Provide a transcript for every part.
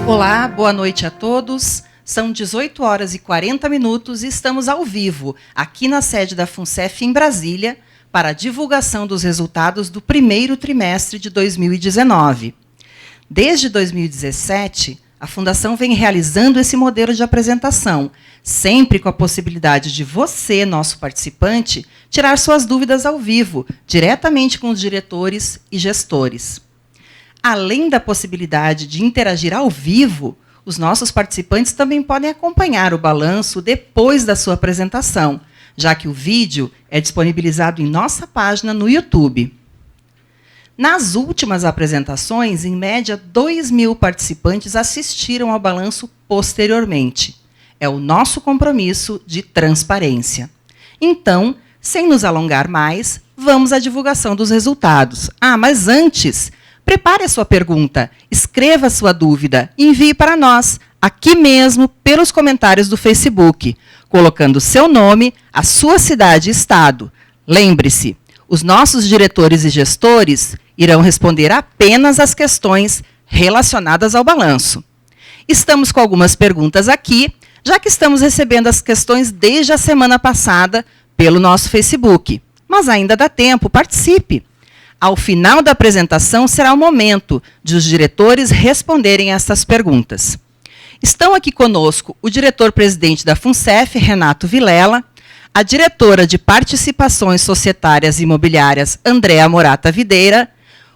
Olá, boa noite a todos. São 18 horas e 40 minutos e estamos ao vivo, aqui na sede da FUNCEF em Brasília, para a divulgação dos resultados do primeiro trimestre de 2019. Desde 2017, a Fundação vem realizando esse modelo de apresentação, sempre com a possibilidade de você, nosso participante, tirar suas dúvidas ao vivo, diretamente com os diretores e gestores. Além da possibilidade de interagir ao vivo, os nossos participantes também podem acompanhar o balanço depois da sua apresentação, já que o vídeo é disponibilizado em nossa página no YouTube. Nas últimas apresentações, em média, 2.000 participantes assistiram ao balanço posteriormente. É o nosso compromisso de transparência. Então, sem nos alongar mais, vamos à divulgação dos resultados. Mas antes, prepare a sua pergunta, escreva a sua dúvida e envie para nós, aqui mesmo, pelos comentários do Facebook, colocando seu nome, a sua cidade e estado. Lembre-se, os nossos diretores e gestores irão responder apenas as questões relacionadas ao balanço. Estamos com algumas perguntas aqui, já que estamos recebendo as questões desde a semana passada pelo nosso Facebook. Mas ainda dá tempo, participe! Ao final da apresentação, será o momento de os diretores responderem essas perguntas. Estão aqui conosco o diretor-presidente da FUNCEF, Renato Vilela, a diretora de Participações Societárias e Imobiliárias, Andréa Morata Videira,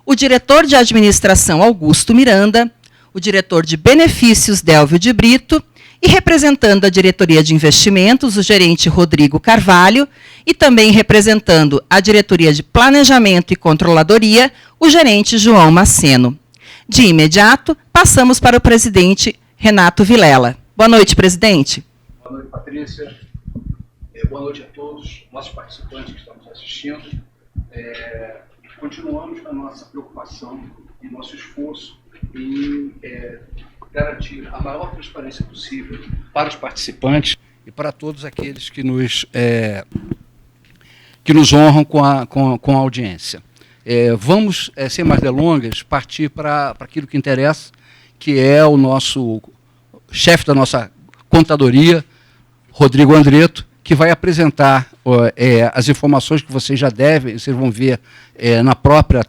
o diretor de Administração, Augusto Miranda, o diretor de Benefícios, Délvio de Brito, e representando a Diretoria de Investimentos, o gerente Rodrigo Carvalho, e também representando a Diretoria de Planejamento e Controladoria, o gerente João Maceno. De imediato, passamos para o presidente Renato Vilela. Boa noite, presidente. Boa noite, Patrícia. Boa noite a todos, nossos participantes que estão nos assistindo. Continuamos com a nossa preocupação e nosso esforço em garantir a maior transparência possível para os participantes e para todos aqueles que nos honram com a audiência. Vamos, sem mais delongas, partir para aquilo que interessa, que é o nosso chefe da nossa contadoria, Rodrigo Andreto, que vai apresentar as informações que vocês vão ver na própria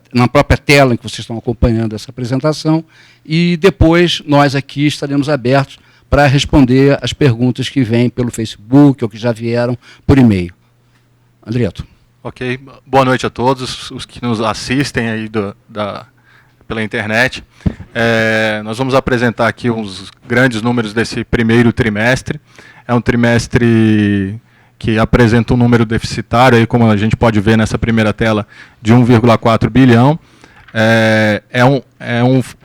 tela em que vocês estão acompanhando essa apresentação, e depois nós aqui estaremos abertos para responder as perguntas que vêm pelo Facebook ou que já vieram por e-mail. Andreto. Ok, boa noite a todos os que nos assistem aí pela internet. Nós vamos apresentar aqui uns grandes números desse primeiro trimestre. É um trimestre que apresenta um número deficitário, aí, como a gente pode ver nessa primeira tela, de 1,4 bilhão. É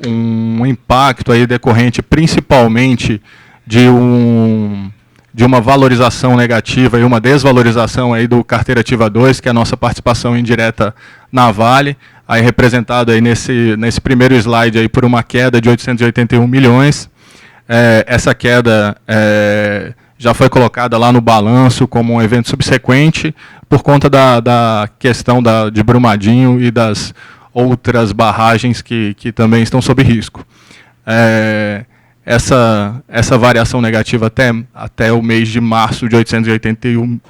um impacto aí decorrente principalmente de uma valorização negativa e uma desvalorização aí do Carteira Ativa 2, que é a nossa participação indireta na Vale, aí representado aí nesse primeiro slide aí por uma queda de 881 milhões. Essa queda já foi colocada lá no balanço como um evento subsequente por conta da questão de Brumadinho e das outras barragens que também estão sob risco. Essa variação negativa até o mês de março de 881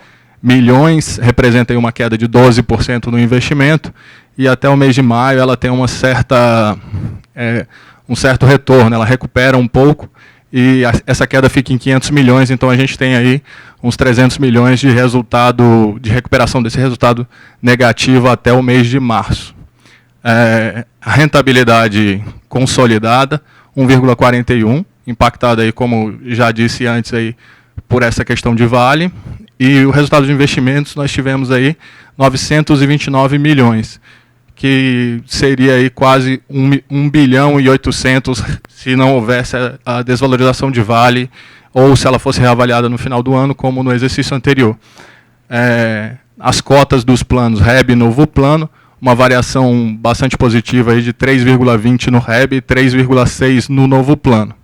milhões representa aí uma queda de 12% no investimento, e até o mês de maio ela tem um certo retorno, ela recupera um pouco, e essa queda fica em 500 milhões, então a gente tem aí uns 300 milhões de recuperação desse resultado negativo até o mês de março. A rentabilidade consolidada, 1,41, impactada aí, como já disse antes, aí, por essa questão de Vale, e o resultado de investimentos nós tivemos aí 929 milhões, que seria aí quase 1 bilhão e 800 se não houvesse a desvalorização de Vale, ou se ela fosse reavaliada no final do ano, como no exercício anterior. As cotas dos planos REB e Novo Plano, uma variação bastante positiva aí de 3,20 no REB e 3,6 no Novo Plano.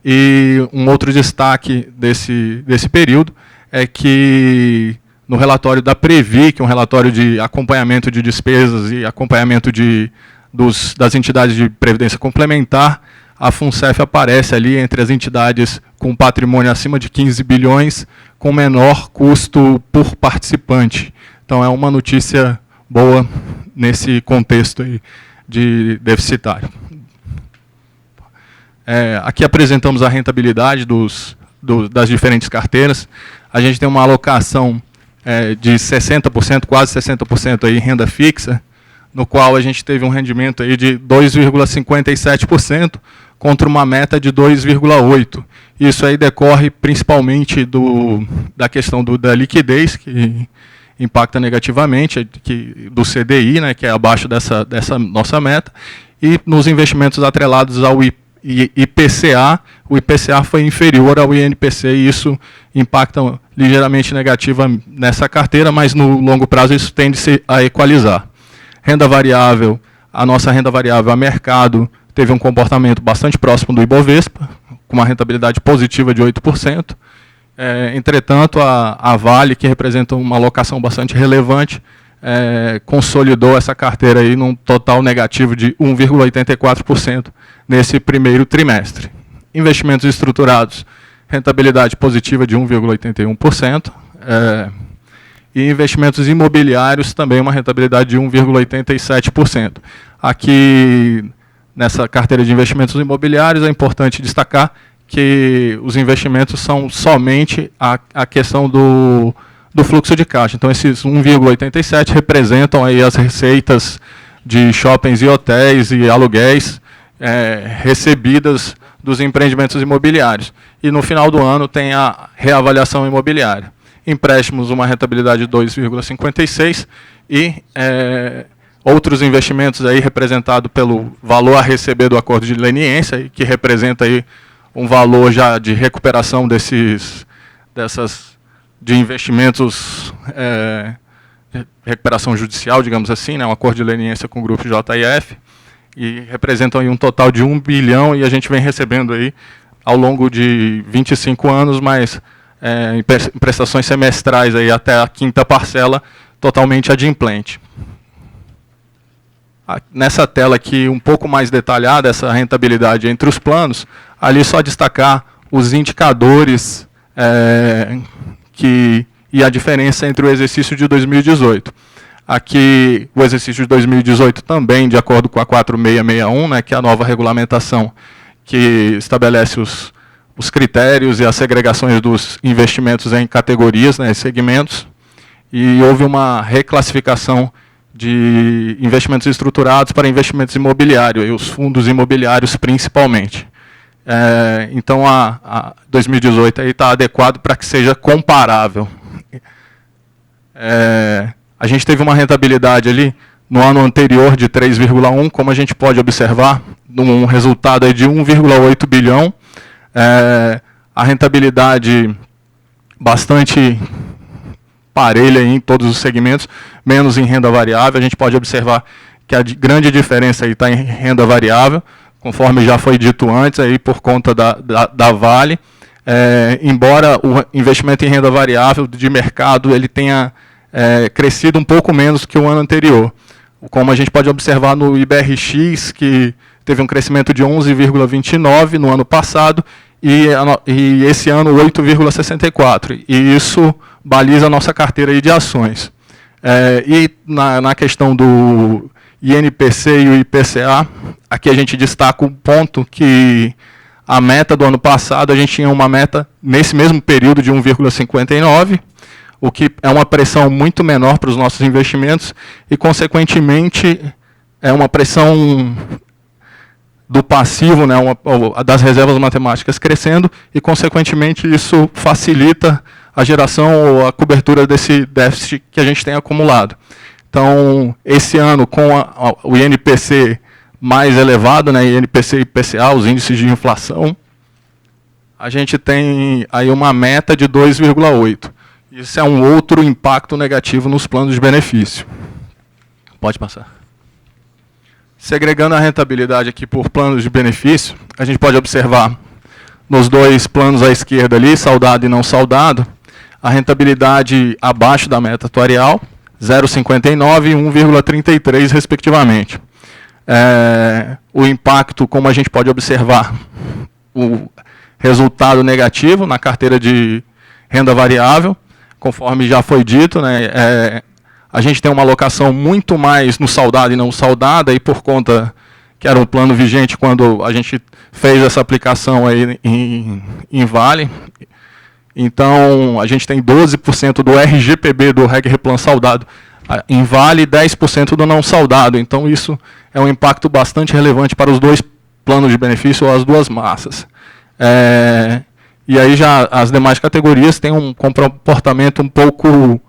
E um outro destaque desse período é que no relatório da Previ, que é um relatório de acompanhamento de despesas e acompanhamento das entidades de previdência complementar, a FUNCEF aparece ali entre as entidades com patrimônio acima de 15 bilhões, com menor custo por participante. Então, é uma notícia boa nesse contexto aí de deficitário. Aqui apresentamos a rentabilidade das diferentes carteiras. A gente tem uma alocação de 60%, quase 60% aí em renda fixa, no qual a gente teve um rendimento aí de 2,57%, contra uma meta de 2,8%. Isso aí decorre principalmente da questão da liquidez, que impacta negativamente, do CDI, né, que é abaixo dessa nossa meta, e nos investimentos atrelados ao IPCA, o IPCA foi inferior ao INPC, e isso impacta ligeiramente negativa nessa carteira, mas no longo prazo isso tende a equalizar. Renda variável, a nossa renda variável a mercado teve um comportamento bastante próximo do Ibovespa, com uma rentabilidade positiva de 8%. Entretanto, a Vale, que representa uma alocação bastante relevante, consolidou essa carteira aí num total negativo de 1,84% nesse primeiro trimestre. Investimentos estruturados, rentabilidade positiva de 1,81%. E investimentos imobiliários, também uma rentabilidade de 1,87%. Aqui, nessa carteira de investimentos imobiliários, é importante destacar que os investimentos são somente a questão do fluxo de caixa. Então, esses 1,87 representam aí as receitas de shoppings e hotéis e aluguéis recebidas dos empreendimentos imobiliários. E no final do ano tem a reavaliação imobiliária. Empréstimos, uma rentabilidade de 2,56 e outros investimentos aí representado pelo valor a receber do acordo de leniência, que representa aí um valor já de recuperação de investimentos, recuperação judicial, digamos assim, né, um acordo de leniência com o grupo JIF, e representam aí um total de 1 bilhão, e a gente vem recebendo aí ao longo de 25 anos, mas em prestações semestrais aí até a quinta parcela, totalmente adimplente. Nessa tela aqui, um pouco mais detalhada, essa rentabilidade entre os planos, ali só destacar os indicadores e a diferença entre o exercício de 2018. Aqui, o exercício de 2018 também, de acordo com a 4661, né, que é a nova regulamentação que estabelece os critérios e as segregações dos investimentos em categorias, né, segmentos, e houve uma reclassificação de investimentos estruturados para investimentos imobiliários, e os fundos imobiliários principalmente. Então, a 2018 está adequado para que seja comparável. A gente teve uma rentabilidade ali no ano anterior de 3,1, como a gente pode observar, um resultado aí de 1,8 bilhão. A rentabilidade bastante parelha em todos os segmentos, menos em renda variável. A gente pode observar que a grande diferença está em renda variável, conforme já foi dito antes, aí por conta da Vale. Embora o investimento em renda variável de mercado ele tenha crescido um pouco menos que o ano anterior. Como a gente pode observar no IBRX, que teve um crescimento de 11,29 no ano passado, e esse ano 8,64. E isso baliza a nossa carteira aí de ações. E na questão do INPC e o IPCA, aqui a gente destaca o ponto que a meta do ano passado, a gente tinha uma meta nesse mesmo período de 1,59, o que é uma pressão muito menor para os nossos investimentos e, consequentemente, é uma pressão do passivo, né, das reservas matemáticas crescendo, e, consequentemente, isso facilita a geração ou a cobertura desse déficit que a gente tem acumulado. Então, esse ano, com o INPC mais elevado, né, INPC e IPCA, os índices de inflação, a gente tem aí uma meta de 2,8. Isso é um outro impacto negativo nos planos de benefício. Pode passar. Segregando a rentabilidade aqui por planos de benefício, a gente pode observar nos dois planos à esquerda ali, saudado e não saudado, a rentabilidade abaixo da meta atuarial, 0,59 e 1,33 respectivamente. o impacto, como a gente pode observar, o resultado negativo na carteira de renda variável, conforme já foi dito, né, a gente tem uma alocação muito mais no saudado e não saudada, e por conta que era um plano vigente quando a gente fez essa aplicação aí em Vale. Então, a gente tem 12% do RGPB, do Reg Replan saudado, em Vale, e 10% do não saudado. Então, isso é um impacto bastante relevante para os dois planos de benefício, ou as duas massas. E aí, já as demais categorias têm um comportamento um pouco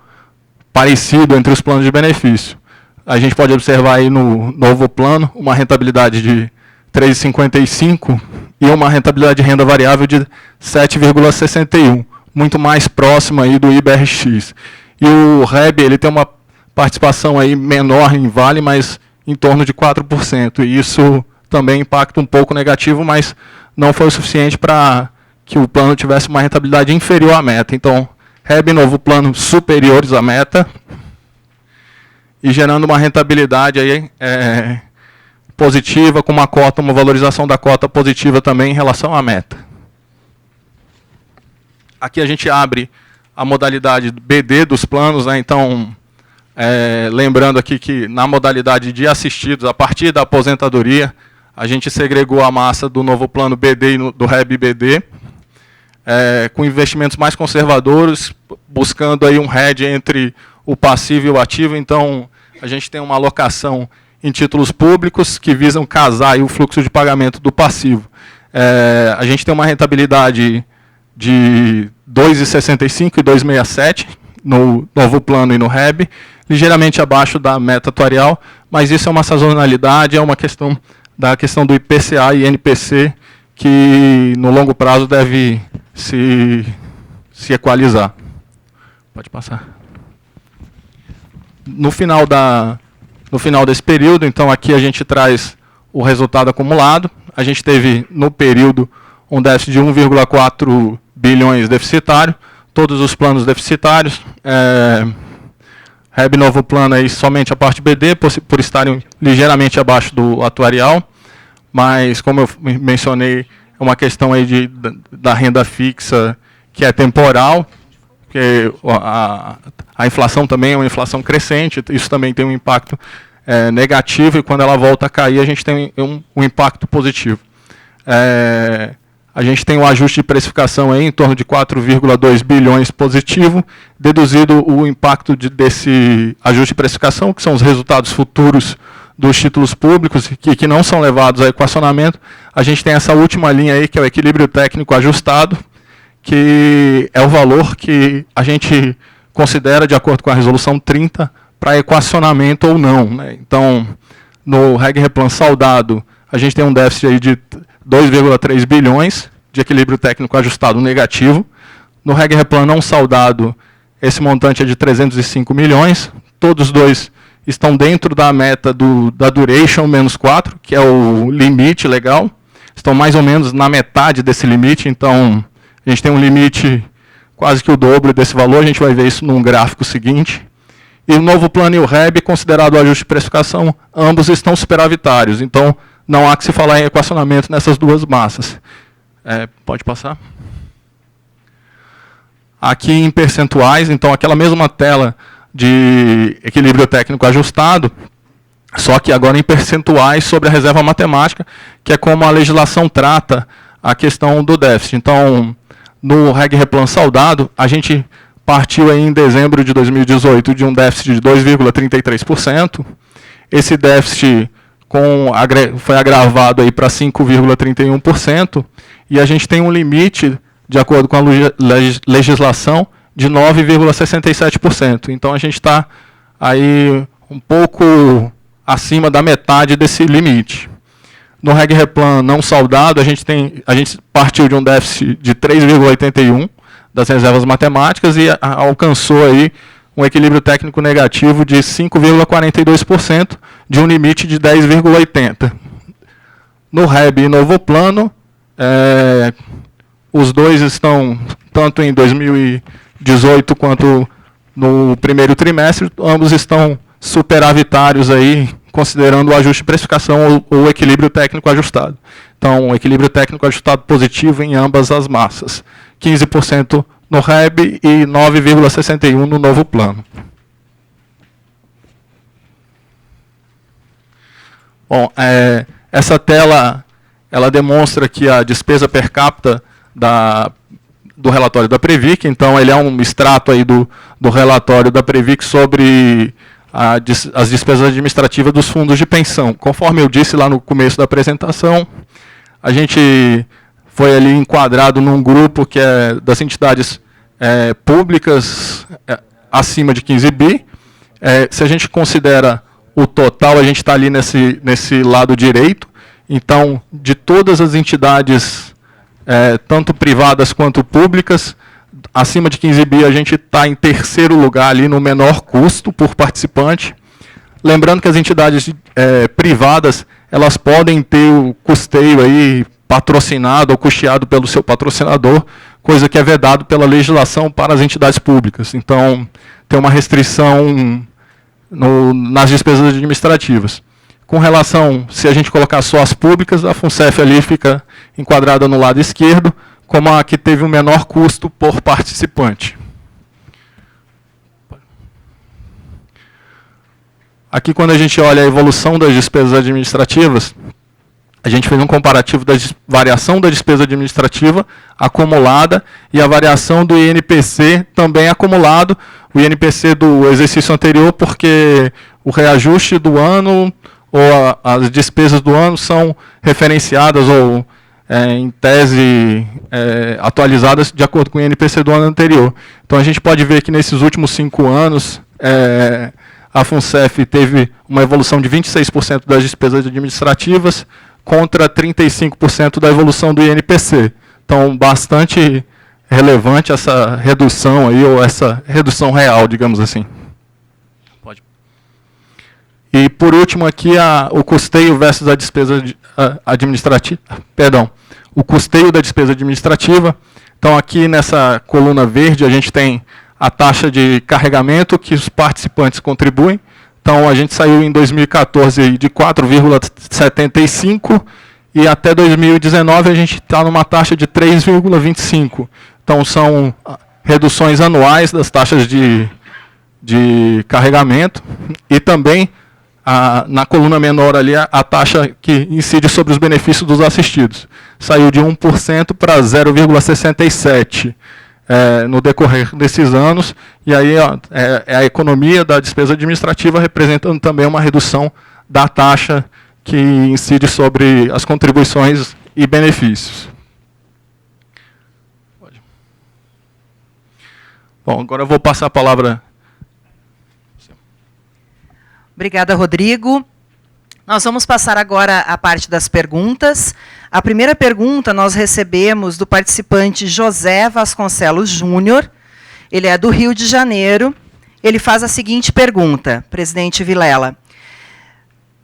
parecido entre os planos de benefício. A gente pode observar aí no novo plano uma rentabilidade de 3,55 e uma rentabilidade de renda variável de 7,61, muito mais próxima aí do IBRX. E o REB, ele tem uma participação aí menor em Vale, mas em torno de 4%. E isso também impacta um pouco negativo, mas não foi o suficiente para que o plano tivesse uma rentabilidade inferior à meta. Então, REB e novo plano superiores à meta, e gerando uma rentabilidade aí, positiva, com uma cota, uma valorização da cota positiva também em relação à meta. Aqui a gente abre a modalidade BD dos planos, né? Então, lembrando aqui que na modalidade de assistidos, a partir da aposentadoria, a gente segregou a massa do novo plano BD e do REB BD, com investimentos mais conservadores, buscando aí um hedge entre o passivo e o ativo. Então, a gente tem uma alocação em títulos públicos que visam casar aí o fluxo de pagamento do passivo. A gente tem uma rentabilidade de 2,65 e 2,67 no novo plano e no REB, ligeiramente abaixo da meta atuarial, mas isso é uma sazonalidade, é uma questão do IPCA e NPC, que no longo prazo deve se equalizar. Pode passar. No final desse período, então, aqui a gente traz o resultado acumulado. A gente teve, no período, um déficit de 1,4 bilhões deficitário, todos os planos deficitários. REB novo plano, aí, somente a parte BD, por estarem ligeiramente abaixo do atuarial, mas, como eu mencionei, é uma questão aí da renda fixa que é temporal, porque a inflação também é uma inflação crescente, isso também tem um impacto negativo, e quando ela volta a cair, a gente tem um impacto positivo. A gente tem um ajuste de precificação aí em torno de 4,2 bilhões positivo, deduzido o impacto desse ajuste de precificação, que são os resultados futuros dos títulos públicos, que não são levados a equacionamento. A gente tem essa última linha aí, que é o equilíbrio técnico ajustado, que é o valor que a gente considera, de acordo com a resolução 30, para equacionamento ou não, né? Então, no Reg Replan saudado, a gente tem um déficit aí de 2,3 bilhões de equilíbrio técnico ajustado negativo. No Reg Replan não saudado, esse montante é de 305 milhões. Todos os dois estão dentro da meta da duration menos 4, que é o limite legal. Estão mais ou menos na metade desse limite, então a gente tem um limite quase que o dobro desse valor, a gente vai ver isso num gráfico seguinte. E o novo plano e o REB, considerado o ajuste de precificação, ambos estão superavitários, então não há que se falar em equacionamento nessas duas massas. Pode passar. Aqui em percentuais, então aquela mesma tela de equilíbrio técnico ajustado, só que agora em percentuais sobre a reserva matemática, que é como a legislação trata a questão do déficit. Então, no Reg Replan saudado, a gente partiu aí em dezembro de 2018 de um déficit de 2,33%. Esse déficit foi agravado aí para 5,31%, e a gente tem um limite, de acordo com a legislação, de 9,67%. Então, a gente está aí um pouco acima da metade desse limite. No Reg Replan não saudado, a gente partiu de um déficit de 3,81% das reservas matemáticas e alcançou aí um equilíbrio técnico negativo de 5,42%, de um limite de 10,80%. No REB e novo plano, os dois estão, tanto em 2018 quanto no primeiro trimestre, ambos estão superavitários aí, considerando o ajuste de precificação ou o equilíbrio técnico ajustado. Então, equilíbrio técnico ajustado positivo em ambas as massas. 15% no REB e 9,61% no novo plano. Bom, essa tela ela demonstra aqui a despesa per capita do relatório da Previc. Então, ele é um extrato aí do relatório da Previc sobre as despesas administrativas dos fundos de pensão. Conforme eu disse lá no começo da apresentação, a gente foi ali enquadrado num grupo que é das entidades públicas acima de 15 bi. Se a gente considera o total, a gente está ali nesse lado direito. Então, de todas as entidades, tanto privadas quanto públicas, acima de 15 bi, a gente está em terceiro lugar ali no menor custo por participante. Lembrando que as entidades privadas, elas podem ter o custeio aí patrocinado ou custeado pelo seu patrocinador, coisa que é vedado pela legislação para as entidades públicas. Então, tem uma restrição nas despesas administrativas. Com relação, se a gente colocar só as públicas, a FUNCEF ali fica enquadrada no lado esquerdo, como a que teve o menor custo por participante. Aqui, quando a gente olha a evolução das despesas administrativas, a gente fez um comparativo da variação da despesa administrativa acumulada e a variação do INPC também acumulado, o INPC do exercício anterior, porque o reajuste do ano ou as despesas do ano são referenciadas ou, em tese, atualizadas de acordo com o INPC do ano anterior. Então, a gente pode ver que nesses últimos 5 anos, a FUNCEF teve uma evolução de 26% das despesas administrativas contra 35% da evolução do INPC. Então, bastante relevante essa redução aí, ou essa redução real, digamos assim. Pode. E, por último, aqui o custeio versus a despesa administrativa. Perdão, o custeio da despesa administrativa. Então, aqui nessa coluna verde, a gente tem a taxa de carregamento que os participantes contribuem. Então, a gente saiu em 2014 de 4,75 e até 2019 a gente está numa taxa de 3,25. Então, são reduções anuais das taxas de carregamento e também, na coluna menor ali, a taxa que incide sobre os benefícios dos assistidos. Saiu de 1% para 0,67%. No decorrer desses anos, e aí é a economia da despesa administrativa representando também uma redução da taxa que incide sobre as contribuições e benefícios. Pode. Bom, agora eu vou passar a palavra. Obrigada, Rodrigo. Nós vamos passar agora a parte das perguntas. A primeira pergunta nós recebemos do participante José Vasconcelos Júnior. Ele é do Rio de Janeiro. Ele faz a seguinte pergunta, presidente Vilela.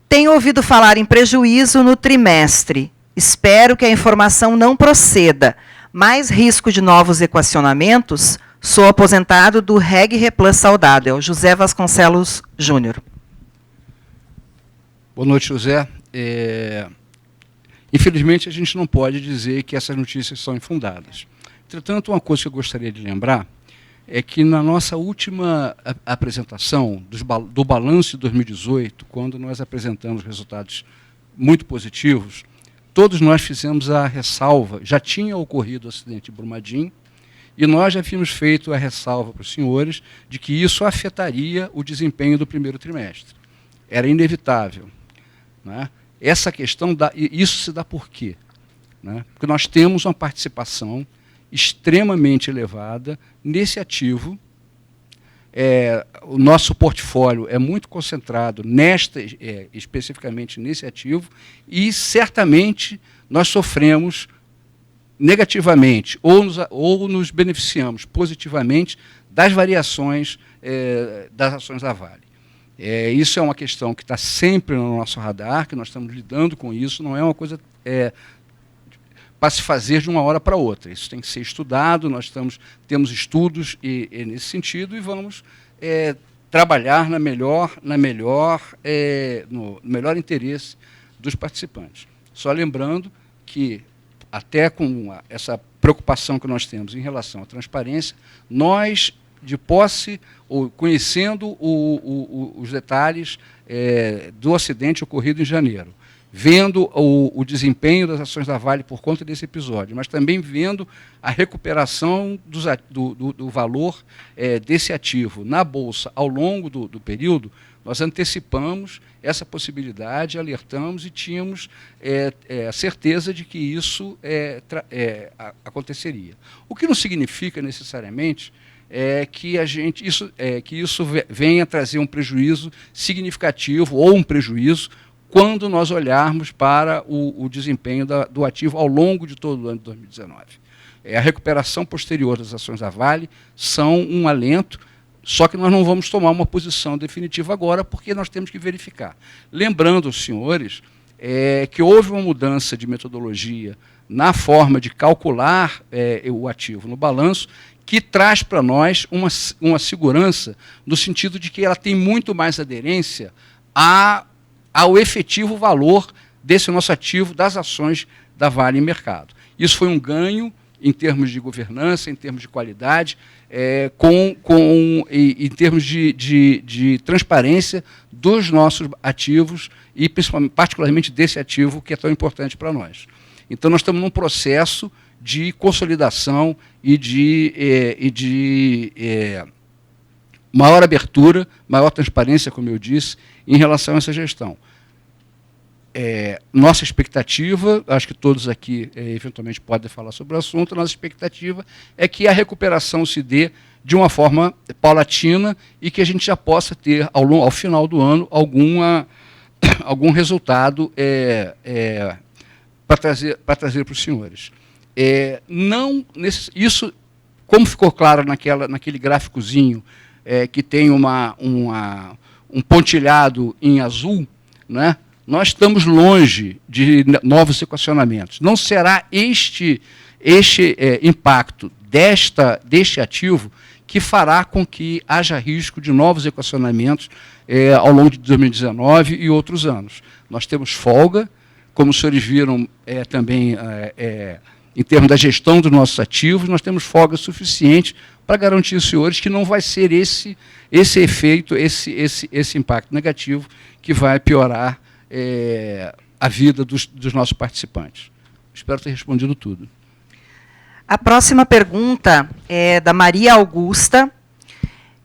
Tenho ouvido falar em prejuízo no trimestre. Espero que a informação não proceda. Mais risco de novos equacionamentos? Sou aposentado do Reg Replan Saudade. É o José Vasconcelos Júnior. Boa noite, José. Infelizmente, a gente não pode dizer que essas notícias são infundadas. Entretanto, uma coisa que eu gostaria de lembrar é que na nossa última apresentação do balanço de 2018, quando nós apresentamos resultados muito positivos, todos nós fizemos a ressalva, já tinha ocorrido o acidente de Brumadinho, e nós já tínhamos feito a ressalva para os senhores de que isso afetaria o desempenho do primeiro trimestre. Era inevitável. Né? Essa questão, isso se dá por quê? Né? Porque nós temos uma participação extremamente elevada nesse ativo. O nosso portfólio é muito concentrado especificamente nesse ativo, e certamente nós sofremos negativamente ou nos beneficiamos positivamente das variações das ações da Vale. Isso é uma questão que está sempre no nosso radar, que nós estamos lidando com isso, não é uma coisa para se fazer de uma hora para outra. Isso tem que ser estudado, nós temos estudos nesse sentido e vamos trabalhar no melhor interesse dos participantes. Só lembrando que, até com essa preocupação que nós temos em relação à transparência, nós, de posse, ou conhecendo os detalhes do acidente ocorrido em janeiro, vendo o desempenho das ações da Vale por conta desse episódio, mas também vendo a recuperação do valor desse ativo na Bolsa ao longo do período, nós antecipamos essa possibilidade, alertamos e tínhamos a certeza de que isso aconteceria. O que não significa necessariamente que isso venha trazer um prejuízo significativo ou um prejuízo quando nós olharmos para o desempenho do ativo ao longo de todo o ano de 2019. A recuperação posterior das ações da Vale são um alento, só que nós não vamos tomar uma posição definitiva agora, porque nós temos que verificar. Lembrando aos senhores que houve uma mudança de metodologia na forma de calcular o ativo no balanço, que traz para nós uma segurança, no sentido de que ela tem muito mais aderência ao efetivo valor desse nosso ativo, das ações da Vale em mercado. Isso foi um ganho em termos de governança, em termos de qualidade, em termos de transparência dos nossos ativos e, particularmente, desse ativo que é tão importante para nós. Então, nós estamos num processo de consolidação e de maior abertura, maior transparência, como eu disse, em relação a essa gestão. Nossa expectativa, acho que todos aqui eventualmente podem falar sobre o assunto, nossa expectativa é que a recuperação se dê de uma forma paulatina e que a gente já possa ter, ao final do ano, algum resultado para trazer para os senhores. Isso, como ficou claro naquele gráficozinho que tem um pontilhado em azul, né? Nós estamos longe de novos equacionamentos. Não será este impacto deste ativo que fará com que haja risco de novos equacionamentos ao longo de 2019 e outros anos. Nós temos folga, como os senhores viram também em termos da gestão dos nossos ativos, nós temos folga suficiente para garantir aos senhores que não vai ser esse efeito, esse impacto negativo que vai piorar a vida dos nossos participantes. Espero ter respondido tudo. A próxima pergunta é da Maria Augusta.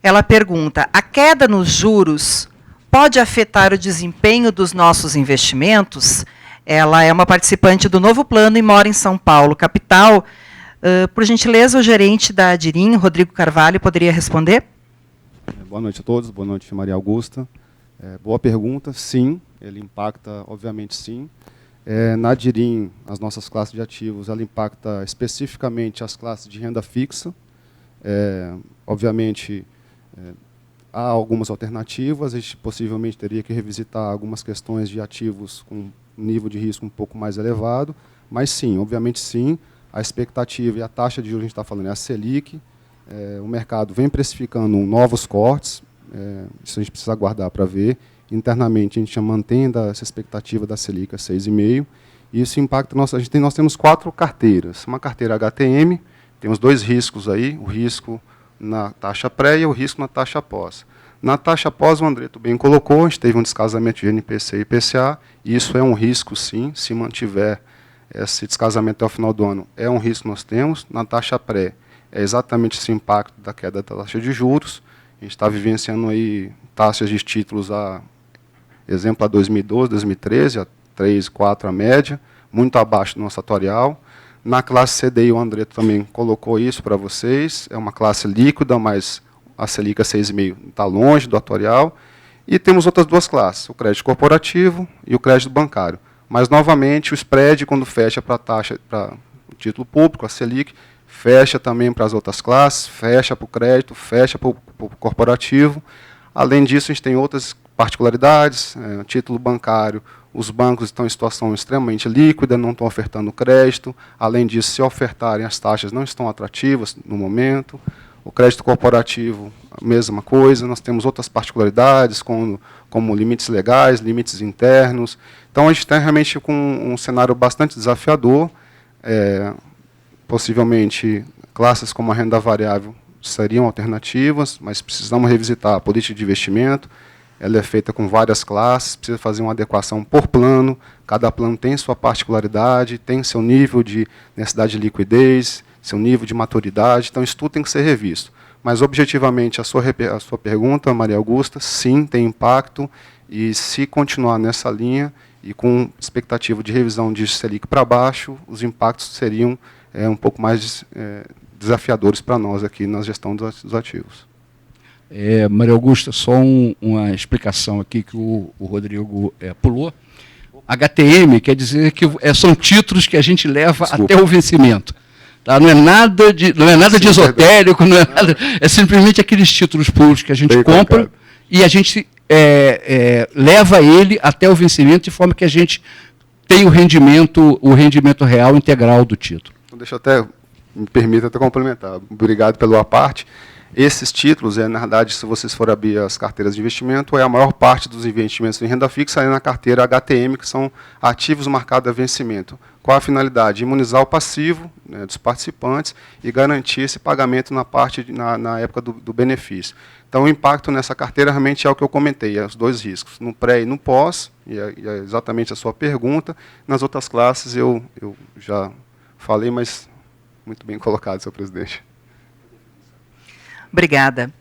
Ela pergunta: a queda nos juros pode afetar o desempenho dos nossos investimentos? Ela é uma participante do Novo Plano e mora em São Paulo, capital. Por gentileza, o gerente da Adirim, Rodrigo Carvalho, poderia responder? Boa noite a todos, boa noite, Maria Augusta. Boa pergunta, sim, ele impacta, obviamente, sim. Na Adirim, as nossas classes de ativos, ela impacta especificamente as classes de renda fixa. Obviamente, há algumas alternativas, a gente possivelmente teria que revisitar algumas questões de ativos com nível de risco um pouco mais elevado, mas sim, obviamente sim, a expectativa e a taxa de juros, a gente está falando, é a Selic, o mercado vem precificando novos cortes, isso a gente precisa aguardar para ver. Internamente, a gente mantém essa expectativa da Selic a 6,5%, e isso impacta, nós temos 4 carteiras, uma carteira HTM, temos 2 riscos aí, o risco na taxa pré e o risco na taxa pós. Na taxa pós, o Andreto bem colocou, a gente teve um descasamento de NPC e IPCA, e isso é um risco, sim, se mantiver esse descasamento até o final do ano, é um risco que nós temos. Na taxa pré, é exatamente esse impacto da queda da taxa de juros, a gente está vivenciando aí taxas de títulos, exemplo, a 2012, 2013, a 3, 4 a média, muito abaixo do nosso atuarial. Na classe CDI, o Andreto também colocou isso para vocês, é uma classe líquida, mas a Selic a 6,5% está longe do atuarial. E temos outras 2 classes, o crédito corporativo e o crédito bancário. Mas, novamente, o spread, quando fecha para o título público, a Selic, fecha também para as outras classes, fecha para o crédito, fecha para o corporativo. Além disso, a gente tem outras particularidades, título bancário, os bancos estão em situação extremamente líquida, não estão ofertando crédito. Além disso, se ofertarem, as taxas não estão atrativas no momento. O crédito corporativo, a mesma coisa. Nós temos outras particularidades, como limites legais, limites internos. Então, a gente está realmente com um cenário bastante desafiador. Possivelmente, classes como a renda variável seriam alternativas, mas precisamos revisitar a política de investimento. Ela é feita com várias classes, precisa fazer uma adequação por plano. Cada plano tem sua particularidade, tem seu nível de necessidade de liquidez, seu nível de maturidade. Então, isso tudo tem que ser revisto. Mas, objetivamente, a sua pergunta, Maria Augusta, sim, tem impacto. E, se continuar nessa linha e com expectativa de revisão de Selic para baixo, os impactos seriam um pouco mais desafiadores para nós aqui na gestão dos ativos. Maria Augusta, só uma explicação aqui que o Rodrigo pulou. HTM quer dizer que são títulos que a gente leva até o vencimento. Tá? Não é nada de esotérico, não é nada, é simplesmente aqueles títulos públicos que a gente compra e a gente leva ele até o vencimento de forma que a gente tem o rendimento real integral do título. Então, deixa eu até, me permita até complementar. Obrigado pela parte. Esses títulos, na verdade, se vocês forem abrir as carteiras de investimento, a maior parte dos investimentos em renda fixa é na carteira HTM, que são ativos marcados a vencimento. Qual a finalidade? Imunizar o passivo, né, dos participantes e garantir esse pagamento na época do benefício. Então, o impacto nessa carteira realmente é o que eu comentei, os dois riscos, no pré e no pós, e é exatamente a sua pergunta. Nas outras classes eu já falei, mas muito bem colocado, senhor presidente. Obrigada.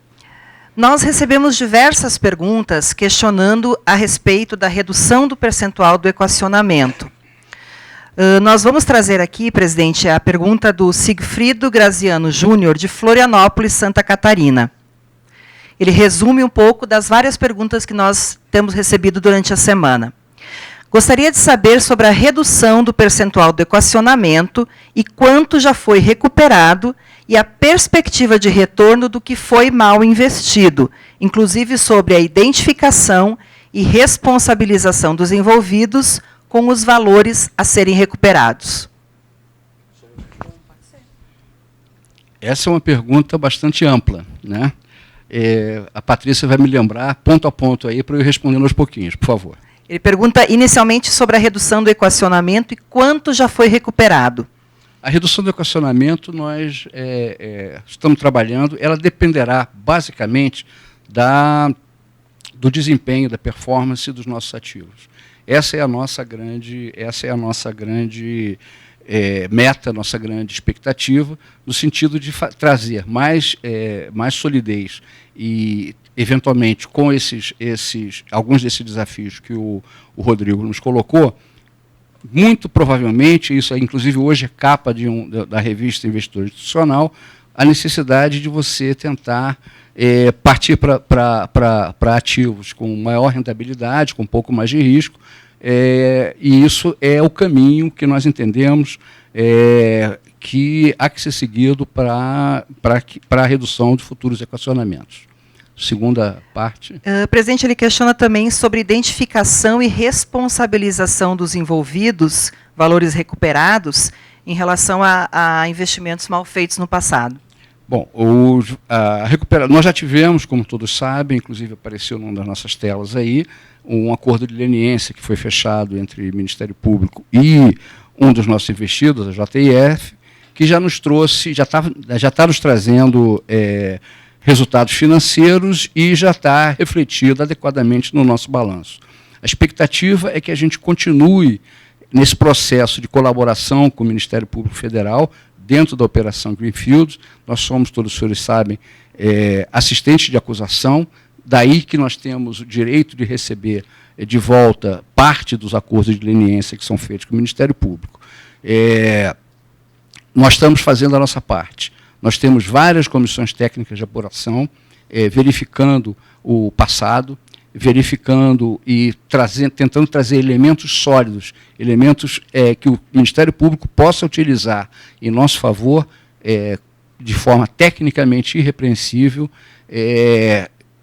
Nós recebemos diversas perguntas questionando a respeito da redução do percentual do equacionamento. Nós vamos trazer aqui, presidente, a pergunta do Sigfrido Graziano Júnior, de Florianópolis, Santa Catarina. Ele resume um pouco das várias perguntas que nós temos recebido durante a semana. Gostaria de saber sobre a redução do percentual do equacionamento e quanto já foi recuperado e a perspectiva de retorno do que foi mal investido, inclusive sobre a identificação e responsabilização dos envolvidos com os valores a serem recuperados. Essa é uma pergunta bastante ampla, né? A Patrícia vai me lembrar ponto a ponto aí para eu ir respondendo aos pouquinhos, por favor. Ele pergunta inicialmente sobre a redução do equacionamento e quanto já foi recuperado. A redução do equacionamento nós estamos trabalhando, ela dependerá basicamente do desempenho, da performance dos nossos ativos. Essa é a nossa grande meta, nossa grande expectativa, no sentido de trazer mais solidez e, eventualmente, com alguns desses desafios que o Rodrigo nos colocou. Muito provavelmente, isso inclusive hoje é capa da revista Investidor Institucional, a necessidade de você tentar partir para ativos com maior rentabilidade, com um pouco mais de risco, e isso é o caminho que nós entendemos que há que ser seguido para a redução de futuros equacionamentos. Segunda parte. Presidente, ele questiona também sobre identificação e responsabilização dos envolvidos, valores recuperados, em relação a investimentos mal feitos no passado. Bom, nós já tivemos, como todos sabem, inclusive apareceu numa das nossas telas aí, um acordo de leniência que foi fechado entre o Ministério Público e um dos nossos investidos, a JIF, que já nos trouxe, já está nos trazendo resultados financeiros e já está refletido adequadamente no nosso balanço. A expectativa é que a gente continue nesse processo de colaboração com o Ministério Público Federal, dentro da Operação Greenfield. Nós somos, todos os senhores sabem, assistentes de acusação, daí que nós temos o direito de receber de volta parte dos acordos de leniência que são feitos com o Ministério Público. Nós estamos fazendo a nossa parte. Nós temos várias comissões técnicas de apuração, verificando o passado, verificando e tentando trazer elementos sólidos, elementos que o Ministério Público possa utilizar em nosso favor, de forma tecnicamente irrepreensível,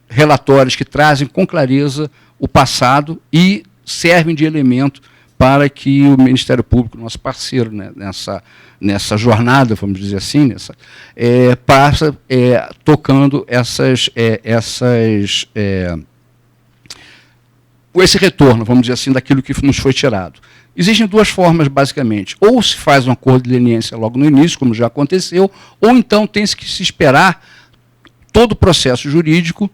relatórios que trazem com clareza o passado e servem de elemento para que o Ministério Público, nosso parceiro, né, nessa jornada, vamos dizer assim, passa tocando esse retorno, vamos dizer assim, daquilo que nos foi tirado. Existem duas formas, basicamente. Ou se faz um acordo de leniência logo no início, como já aconteceu, ou então tem-se que se esperar todo o processo jurídico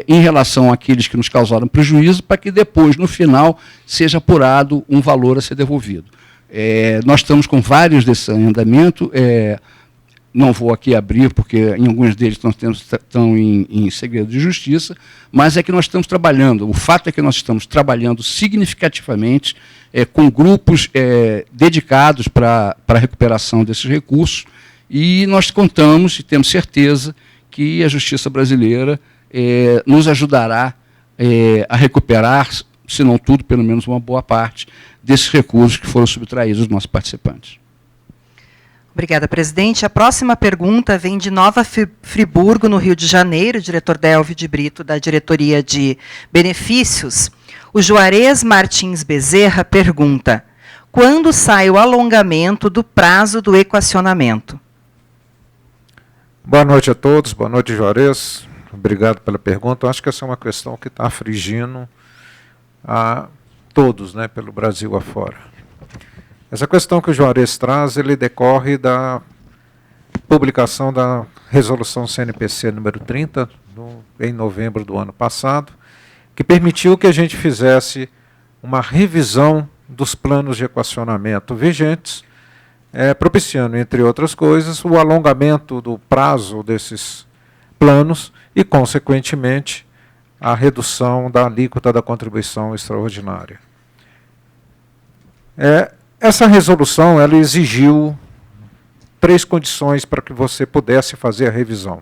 em relação àqueles que nos causaram prejuízo, para que depois, no final, seja apurado um valor a ser devolvido. Nós estamos com vários desses em andamento, não vou aqui abrir, porque em alguns deles estão em segredo de justiça, mas é que nós estamos trabalhando, o fato é que nós estamos trabalhando significativamente com grupos dedicados para a recuperação desses recursos, e nós contamos e temos certeza que a justiça brasileira nos ajudará a recuperar, se não tudo, pelo menos uma boa parte desses recursos que foram subtraídos dos nossos participantes. Obrigada, presidente. A próxima pergunta vem de Nova Friburgo, no Rio de Janeiro, diretor Delvio de Brito, da Diretoria de Benefícios. O Juarez Martins Bezerra pergunta: quando sai o alongamento do prazo do equacionamento? Boa noite a todos, boa noite, Juarez. Obrigado pela pergunta. Eu acho que essa é uma questão que está afligindo a todos, né, pelo Brasil afora. Essa questão que o Juarez traz, ele decorre da publicação da resolução CNPC número 30, em novembro do ano passado, que permitiu que a gente fizesse uma revisão dos planos de equacionamento vigentes, propiciando, entre outras coisas, o alongamento do prazo desses planos e, consequentemente, a redução da alíquota da contribuição extraordinária. Essa resolução ela exigiu 3 condições para que você pudesse fazer a revisão.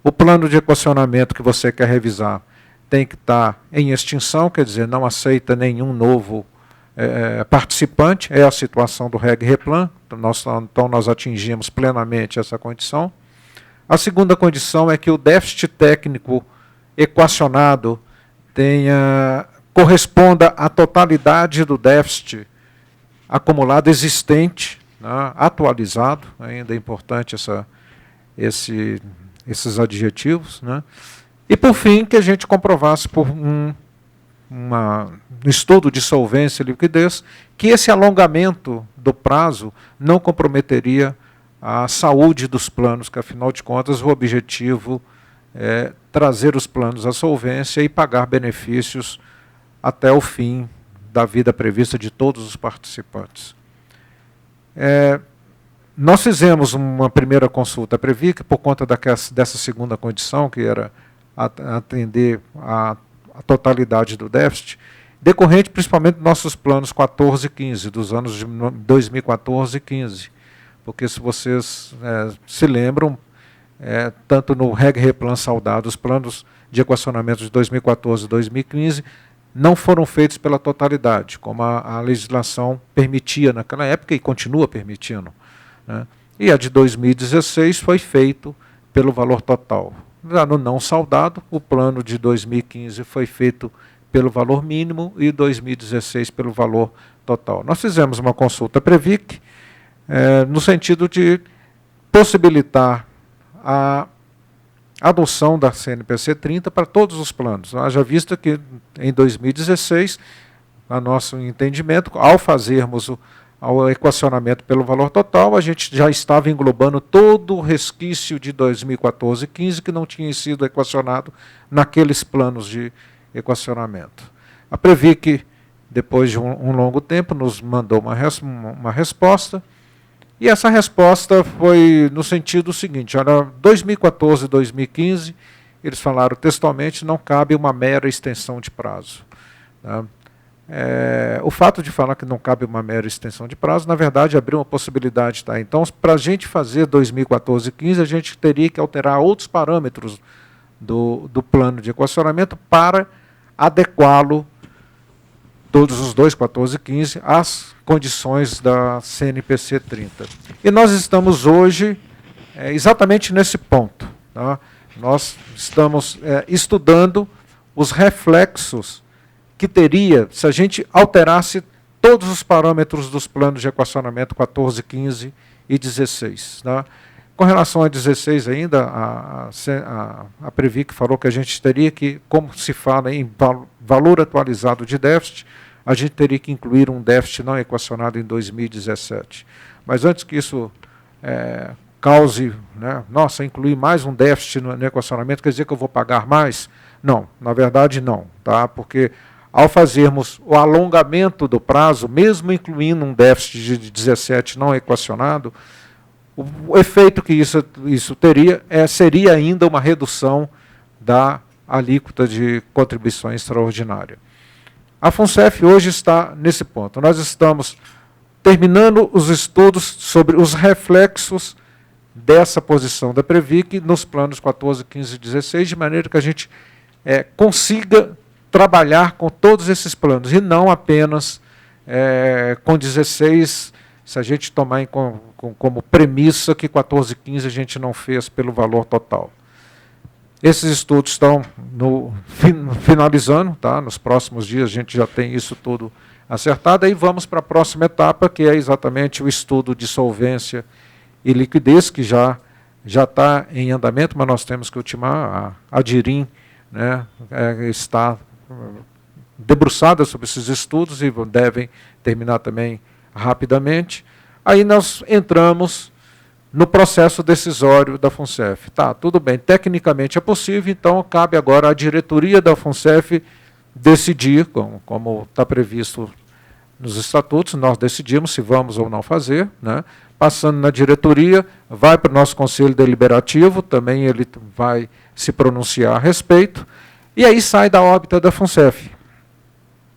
O plano de equacionamento que você quer revisar tem que estar em extinção, quer dizer, não aceita nenhum novo participante, é a situação do REG-REPLAN, então nós atingimos plenamente essa condição. A segunda condição é que o déficit técnico equacionado corresponda à totalidade do déficit acumulado existente, né, atualizado, ainda é importante esses adjetivos, né? E, por fim, que a gente comprovasse por um estudo de solvência e liquidez que esse alongamento do prazo não comprometeria a saúde dos planos, que, afinal de contas, o objetivo é trazer os planos à solvência e pagar benefícios até o fim da vida prevista de todos os participantes. Nós fizemos uma primeira consulta à Previc por conta dessa segunda condição, que era atender a totalidade do déficit, decorrente principalmente dos nossos planos 14 e 15, dos anos de 2014 e 15. Porque, se vocês se lembram, tanto no REG-REPLAN saudado, os planos de equacionamento de 2014 e 2015 não foram feitos pela totalidade, como a legislação permitia naquela época e continua permitindo, né? E a de 2016 foi feito pelo valor total. Já no não saudado, o plano de 2015 foi feito pelo valor mínimo e 2016 pelo valor total. Nós fizemos uma consulta Previc, no sentido de possibilitar a adoção da CNPC 30 para todos os planos. Haja vista que em 2016, a nosso entendimento, ao fazermos o equacionamento pelo valor total, a gente já estava englobando todo o resquício de 2014 e 15 que não tinha sido equacionado naqueles planos de equacionamento. A Previc, depois de um longo tempo, nos mandou uma resposta, e essa resposta foi no sentido seguinte: olha, 2014 e 2015, eles falaram textualmente, não cabe uma mera extensão de prazo. Tá? O fato de falar que não cabe uma mera extensão de prazo, na verdade, abriu uma possibilidade. Tá? Então, para a gente fazer 2014 e 15, a gente teria que alterar outros parâmetros do plano de equacionamento para adequá-lo, todos os dois, 14 e 15, às condições da CNPC 30. E nós estamos hoje exatamente nesse ponto. Tá? Nós estamos estudando os reflexos que teria se a gente alterasse todos os parâmetros dos planos de equacionamento 14, 15 e 16. Né? Com relação a 16 ainda, a Previc falou que a gente teria que, como se fala em valor atualizado de déficit, a gente teria que incluir um déficit não equacionado em 2017. Mas antes que isso cause, né, nossa, incluir mais um déficit no equacionamento, quer dizer que eu vou pagar mais? Não, na verdade não, tá? Porque ao fazermos o alongamento do prazo, mesmo incluindo um déficit de 17 não equacionado, o efeito que isso teria seria ainda uma redução da alíquota de contribuição extraordinária. A FUNCEF hoje está nesse ponto. Nós estamos terminando os estudos sobre os reflexos dessa posição da Previc nos planos 14, 15 e 16, de maneira que a gente consiga trabalhar com todos esses planos, e não apenas com 16, se a gente tomar como premissa que 14 e 15 a gente não fez pelo valor total. Esses estudos estão finalizando, tá? Nos próximos dias a gente já tem isso tudo acertado, aí vamos para a próxima etapa, que é exatamente o estudo de solvência e liquidez, que já está em andamento, mas nós temos que ultimar. A Dirim, né, está debruçada sobre esses estudos e devem terminar também rapidamente. Aí nós entramos no processo decisório da FUNCEF. Tá, tudo bem, tecnicamente é possível, então cabe agora à diretoria da FUNCEF decidir, como está previsto nos estatutos, nós decidimos se vamos ou não fazer, né? Passando na diretoria, vai para o nosso conselho deliberativo, também ele vai se pronunciar a respeito, e aí sai da órbita da FUNCEF.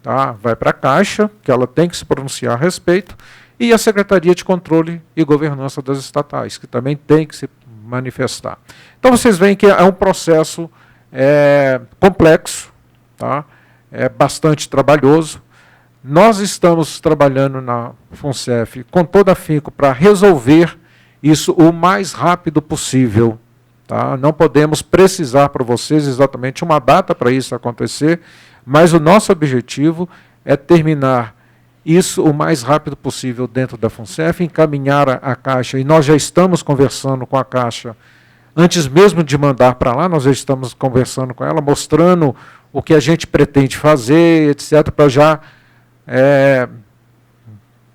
Tá? Vai para a Caixa, que ela tem que se pronunciar a respeito, e a Secretaria de Controle e Governança das Estatais, que também tem que se manifestar. Então vocês veem que é um processo complexo, tá? É bastante trabalhoso. Nós estamos trabalhando na FUNCEF com todo afinco para resolver isso o mais rápido possível. Tá? Não podemos precisar para vocês exatamente uma data para isso acontecer, mas o nosso objetivo é terminar isso o mais rápido possível dentro da FUNCEF, encaminhar a Caixa, e nós já estamos conversando com a Caixa, antes mesmo de mandar para lá, nós já estamos conversando com ela, mostrando o que a gente pretende fazer, etc., para já,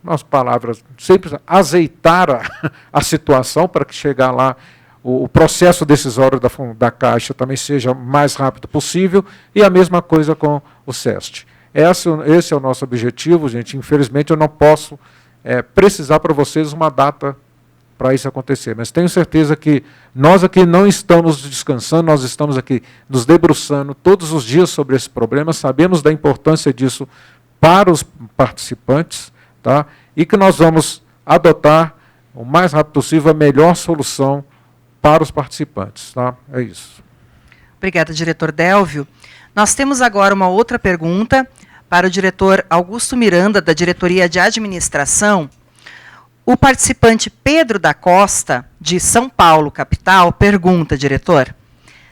nas palavras, sempre azeitar a situação, para que chegar lá, o processo decisório da Caixa também seja o mais rápido possível, e a mesma coisa com o SEST. Esse é o nosso objetivo, gente. Infelizmente, eu não posso precisar para vocês uma data para isso acontecer, mas tenho certeza que nós aqui não estamos descansando, nós estamos aqui nos debruçando todos os dias sobre esse problema, sabemos da importância disso para os participantes, tá? E que nós vamos adotar o mais rápido possível a melhor solução para os participantes. Tá? É isso. Obrigada, diretor Délvio. Nós temos agora uma outra pergunta para o diretor Augusto Miranda, da Diretoria de Administração. O participante Pedro da Costa, de São Paulo, capital, pergunta, diretor,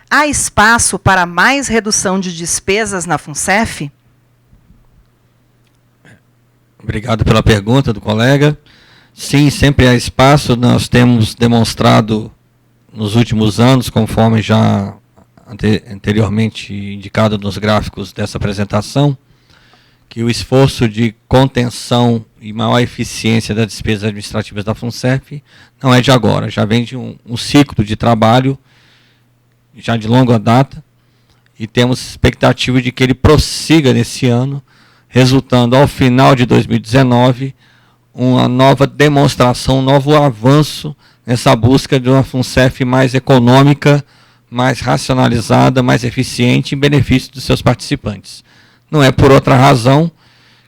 há espaço para mais redução de despesas na FUNCEF? Obrigado pela pergunta do colega. Sim, sempre há espaço. Nós temos demonstrado nos últimos anos, conforme já anteriormente indicado nos gráficos dessa apresentação, que o esforço de contenção e maior eficiência das despesas administrativas da FUNCEF não é de agora, já vem de um ciclo de trabalho já de longa data, e temos expectativa de que ele prossiga nesse ano, resultando ao final de 2019 uma nova demonstração, um novo avanço nessa busca de uma FUNCEF mais econômica, mais racionalizada, mais eficiente em benefício dos seus participantes. Não é por outra razão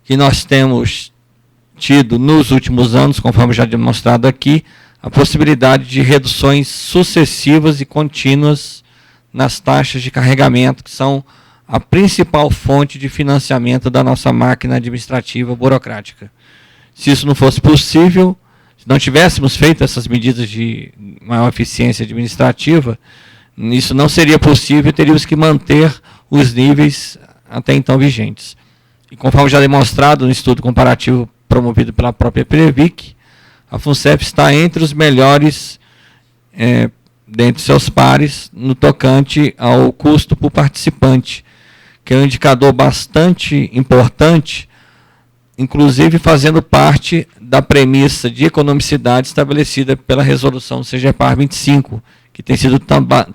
que nós temos tido nos últimos anos, conforme já demonstrado aqui, a possibilidade de reduções sucessivas e contínuas nas taxas de carregamento, que são a principal fonte de financiamento da nossa máquina administrativa burocrática. Se isso não fosse possível, se não tivéssemos feito essas medidas de maior eficiência administrativa, isso não seria possível, teríamos que manter os níveis até então vigentes. E conforme já demonstrado no estudo comparativo promovido pela própria Previc, a FUNCEF está entre os melhores dentre seus pares no tocante ao custo por participante, que é um indicador bastante importante, inclusive fazendo parte da premissa de economicidade estabelecida pela resolução CGPAR 25, que tem sido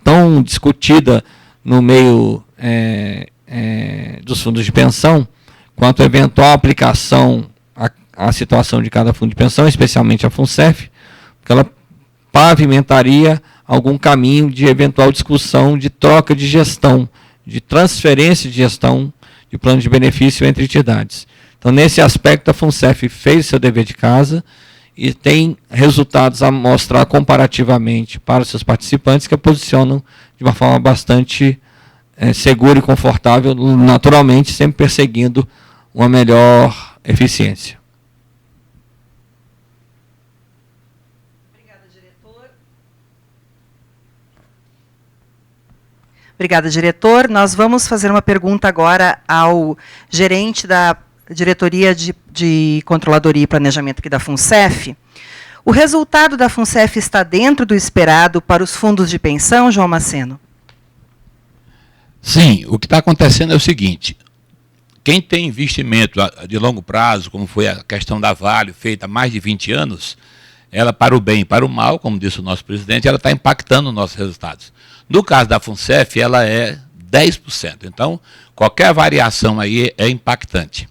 tão discutida no meio dos fundos de pensão, quanto a eventual aplicação à situação de cada fundo de pensão, especialmente a FUNCEF, porque ela pavimentaria algum caminho de eventual discussão de troca de gestão, de transferência de gestão de plano de benefício entre entidades. Então, nesse aspecto, a FUNCEF fez seu dever de casa e tem resultados a mostrar comparativamente para os seus participantes, que a posicionam de uma forma bastante segura e confortável, naturalmente, sempre perseguindo uma melhor eficiência. Obrigada, diretor. Nós vamos fazer uma pergunta agora ao gerente da Diretoria de Controladoria e Planejamento aqui da FUNCEF. O resultado da FUNCEF está dentro do esperado para os fundos de pensão, João Maceno? Sim, o que está acontecendo é o seguinte: quem tem investimento de longo prazo, como foi a questão da Vale, feita há mais de 20 anos, ela, para o bem e para o mal, como disse o nosso presidente, ela está impactando os nossos resultados. No caso da FUNCEF, ela é 10%. Então, qualquer variação aí é impactante.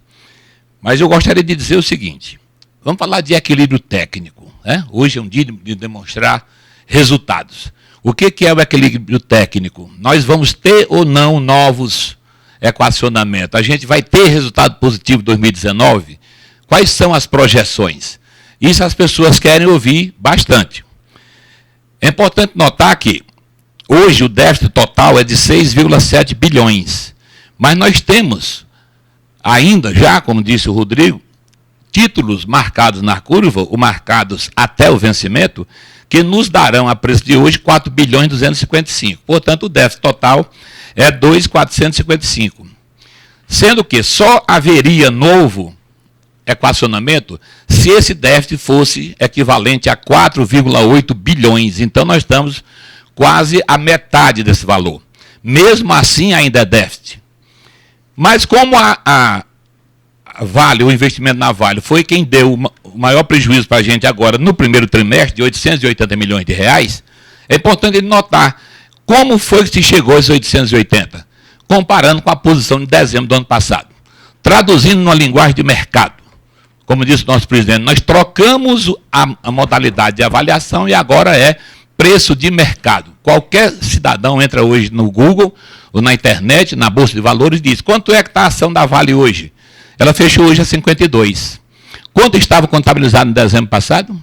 Mas eu gostaria de dizer o seguinte: vamos falar de equilíbrio técnico, né? Hoje é um dia de demonstrar resultados. O que é o equilíbrio técnico? Nós vamos ter ou não novos equacionamentos? A gente vai ter resultado positivo em 2019? Quais são as projeções? Isso as pessoas querem ouvir bastante. É importante notar que hoje o déficit total é de 6,7 bilhões. Mas nós temos ainda, já como disse o Rodrigo, títulos marcados na curva, ou marcados até o vencimento, que nos darão a preço de hoje 4 bilhões 255. Portanto, o déficit total é 2,455. Sendo que só haveria novo equacionamento se esse déficit fosse equivalente a 4,8 bilhões. Então, nós estamos quase a metade desse valor. Mesmo assim, ainda é déficit. Mas como a Vale, o investimento na Vale, foi quem deu o maior prejuízo para a gente agora no primeiro trimestre, de 880 milhões de reais, é importante notar como foi que se chegou a esses 880, comparando com a posição de dezembro do ano passado. Traduzindo numa linguagem de mercado, como disse o nosso presidente, nós trocamos a modalidade de avaliação e agora é preço de mercado. Qualquer cidadão entra hoje no Google ou na internet, na Bolsa de Valores, e diz: quanto é que está a ação da Vale hoje? Ela fechou hoje a 52. Quanto estava contabilizado em dezembro passado?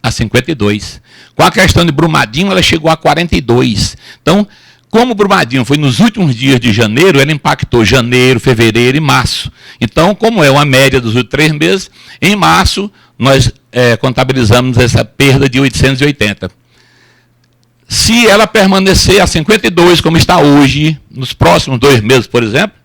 A 52. Com a questão de Brumadinho, ela chegou a 42. Então, como Brumadinho foi nos últimos dias de janeiro, ela impactou janeiro, fevereiro e março. Então, como é uma média dos últimos 3 meses, em março nós contabilizamos essa perda de 880. Se ela permanecer a 52, como está hoje, nos próximos 2 meses, por exemplo,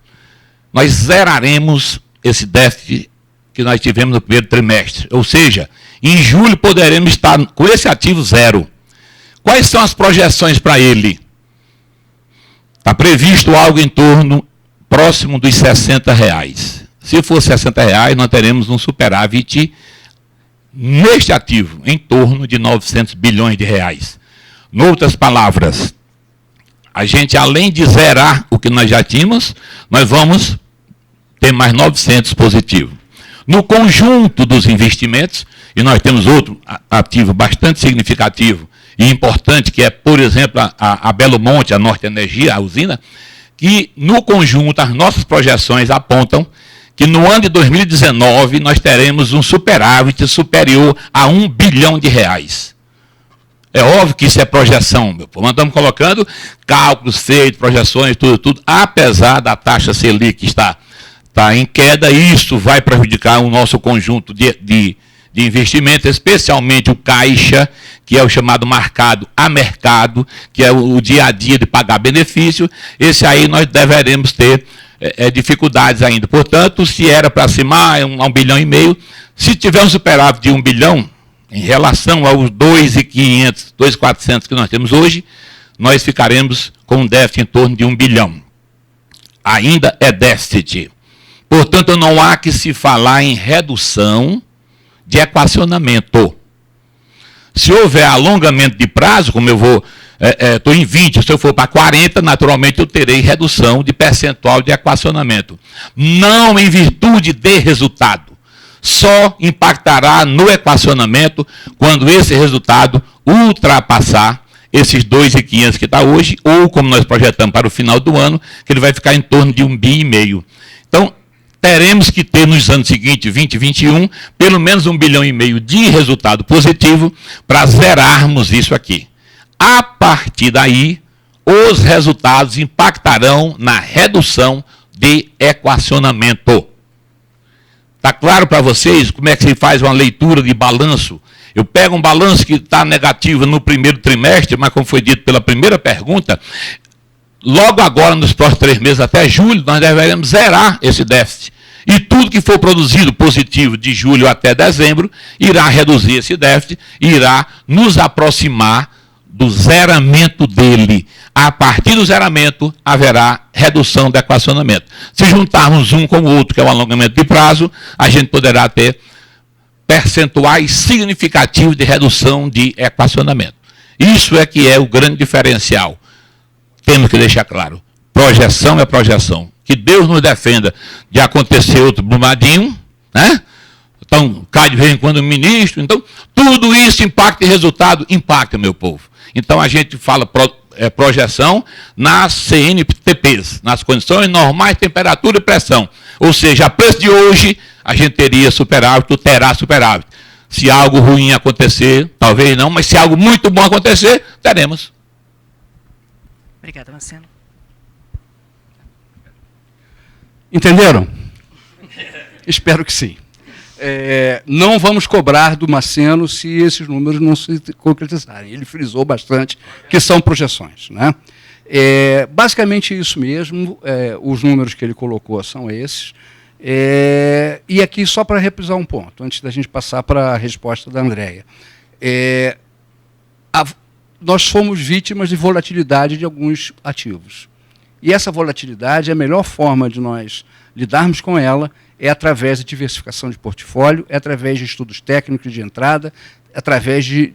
nós zeraremos esse déficit que nós tivemos no primeiro trimestre. Ou seja, em julho poderemos estar com esse ativo zero. Quais são as projeções para ele? Está previsto algo em torno próximo dos R$60. Se for R$60, nós teremos um superávit neste ativo, em torno de 900 bilhões de reais. Em outras palavras, a gente, além de zerar o que nós já tínhamos, nós vamos ter mais 900 positivo. No conjunto dos investimentos, e nós temos outro ativo bastante significativo e importante, que é, por exemplo, a Belo Monte, a Norte Energia, a usina, que no conjunto as nossas projeções apontam que no ano de 2019 nós teremos um superávit superior a 1 bilhão de reais. É óbvio que isso é projeção, meu povo. Nós estamos colocando cálculos feitos, projeções, tudo. Apesar da taxa Selic estar em queda, isso vai prejudicar o nosso conjunto de investimento, especialmente o caixa, que é o chamado marcado a mercado, que é o dia a dia de pagar benefício. Esse aí nós deveremos ter dificuldades ainda. Portanto, se era para cima a 1,5 bilhão, se tiver um superávit de 1 bilhão, em relação aos 2.500, 2.400 que nós temos hoje, nós ficaremos com um déficit em torno de 1 bilhão. Ainda é déficit. Portanto, não há que se falar em redução de equacionamento. Se houver alongamento de prazo, como eu vou, estou em 20, se eu for para 40, naturalmente eu terei redução de percentual de equacionamento. Não em virtude de resultado. Só impactará no equacionamento quando esse resultado ultrapassar esses 2.500 que está hoje, ou como nós projetamos para o final do ano, que ele vai ficar em torno de 1,5 bilhão. Então, teremos que ter nos anos seguintes, 20 e 21, pelo menos 1,5 bilhão de resultado positivo para zerarmos isso aqui. A partir daí, os resultados impactarão na redução de equacionamento. Está claro para vocês como é que se faz uma leitura de balanço? Eu pego um balanço que está negativo no primeiro trimestre, mas como foi dito pela primeira pergunta, logo agora, nos próximos 3 meses, até julho, nós deveremos zerar esse déficit. E tudo que for produzido positivo de julho até dezembro, irá reduzir esse déficit e irá nos aproximar do zeramento dele. A partir do zeramento, haverá redução do equacionamento. Se juntarmos um com o outro, que é o alongamento de prazo, a gente poderá ter percentuais significativos de redução de equacionamento. Isso é que é o grande diferencial. Temos que deixar claro. Projeção é projeção. Que Deus nos defenda de acontecer outro Brumadinho, né? Então, cai de vez em quando o ministro. Então, tudo isso impacta em resultado? Impacta, meu povo. Então, a gente fala projeção nas CNTPs, nas condições normais, temperatura e pressão. Ou seja, a preço de hoje, a gente teria superávit, ou terá superávit. Se algo ruim acontecer, talvez não, mas se algo muito bom acontecer, teremos. Obrigada, Marcelo. Entenderam? Espero que sim. Não vamos cobrar do Maceno se esses números não se concretizarem. Ele frisou bastante que são projeções, né? Basicamente isso mesmo, os números que ele colocou são esses. E aqui, só para reprisar um ponto, antes da gente passar para a resposta da Andréia. Nós fomos vítimas de volatilidade de alguns ativos. E essa volatilidade, a melhor forma de nós lidarmos com ela é através de diversificação de portfólio, é através de estudos técnicos de entrada, é através de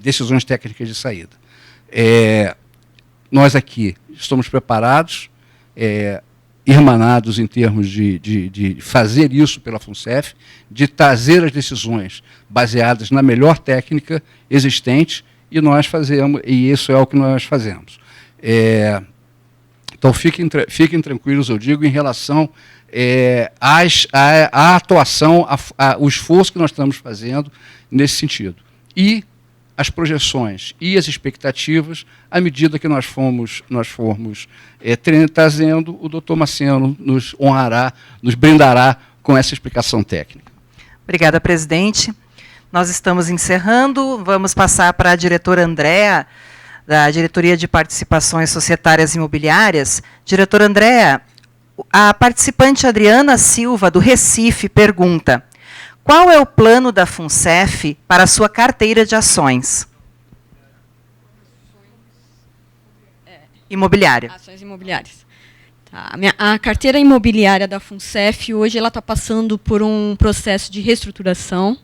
decisões técnicas de saída. Nós aqui estamos preparados, irmanados em termos de fazer isso pela FUNCEF, de trazer as decisões baseadas na melhor técnica existente, e nós fazemos, e isso é o que nós fazemos. Então, fiquem tranquilos, eu digo, em relação à atuação, ao esforço que nós estamos fazendo nesse sentido. E as projeções e as expectativas, à medida que nós formos trazendo, o doutor Maceno nos honrará, nos brindará com essa explicação técnica. Obrigada, presidente. Nós estamos encerrando, vamos passar para a diretora Andréa, da Diretoria de Participações Societárias Imobiliárias. Diretora Andréa, a participante Adriana Silva, do Recife, pergunta: qual é o plano da FUNCEF para a sua carteira de ações? Imobiliária. Ações imobiliárias. Tá. A carteira imobiliária da FUNCEF, hoje, ela está passando por um processo de reestruturação.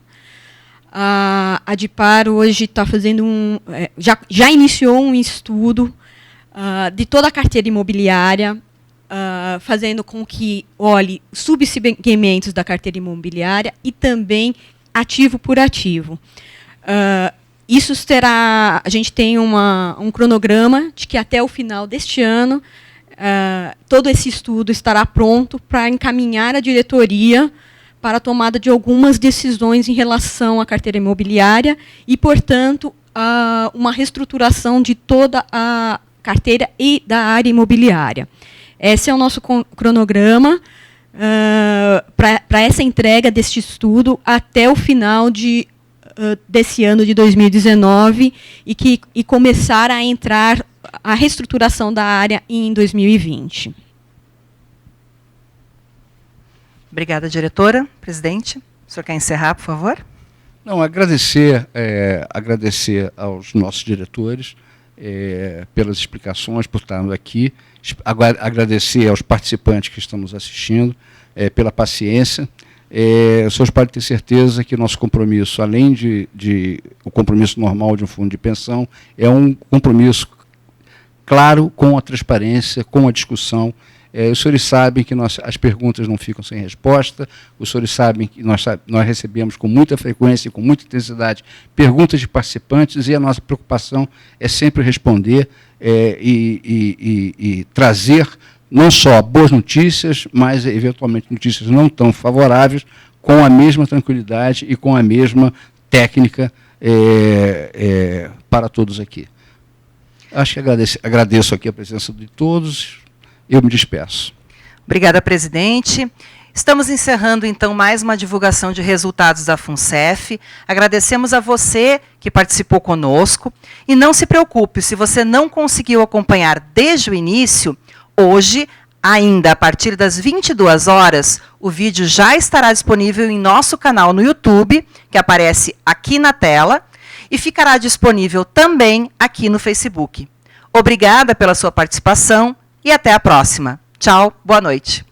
A Adipar hoje está fazendo já iniciou um estudo de toda a carteira imobiliária, fazendo com que olhe subsegmentos da carteira imobiliária e também ativo por ativo. Isso terá, a gente tem um cronograma de que até o final deste ano todo esse estudo estará pronto para encaminhar a diretoria para a tomada de algumas decisões em relação à carteira imobiliária e, portanto, uma reestruturação de toda a carteira e da área imobiliária. Esse é o nosso cronograma para essa entrega deste estudo até o final desse ano de 2019 e começar a entrar a reestruturação da área em 2020. Obrigada, diretora. Presidente, o senhor quer encerrar, por favor? Não, agradecer aos nossos diretores pelas explicações, por estarmos aqui, agradecer aos participantes que estão nos assistindo pela paciência. Os senhores podem ter certeza que nosso compromisso, além de o compromisso normal de um fundo de pensão, é um compromisso claro com a transparência, com a discussão. Os senhores sabem que as perguntas não ficam sem resposta, os senhores sabem que nós recebemos com muita frequência e com muita intensidade perguntas de participantes, e a nossa preocupação é sempre responder e trazer não só boas notícias, mas eventualmente notícias não tão favoráveis, com a mesma tranquilidade e com a mesma técnica para todos aqui. Acho que agradeço aqui a presença de todos. Eu me despeço. Obrigada, presidente. Estamos encerrando, então, mais uma divulgação de resultados da FUNCEF. Agradecemos a você que participou conosco. E não se preocupe, se você não conseguiu acompanhar desde o início, hoje, ainda a partir das 22 horas, o vídeo já estará disponível em nosso canal no YouTube, que aparece aqui na tela, e ficará disponível também aqui no Facebook. Obrigada pela sua participação. E até a próxima. Tchau, boa noite.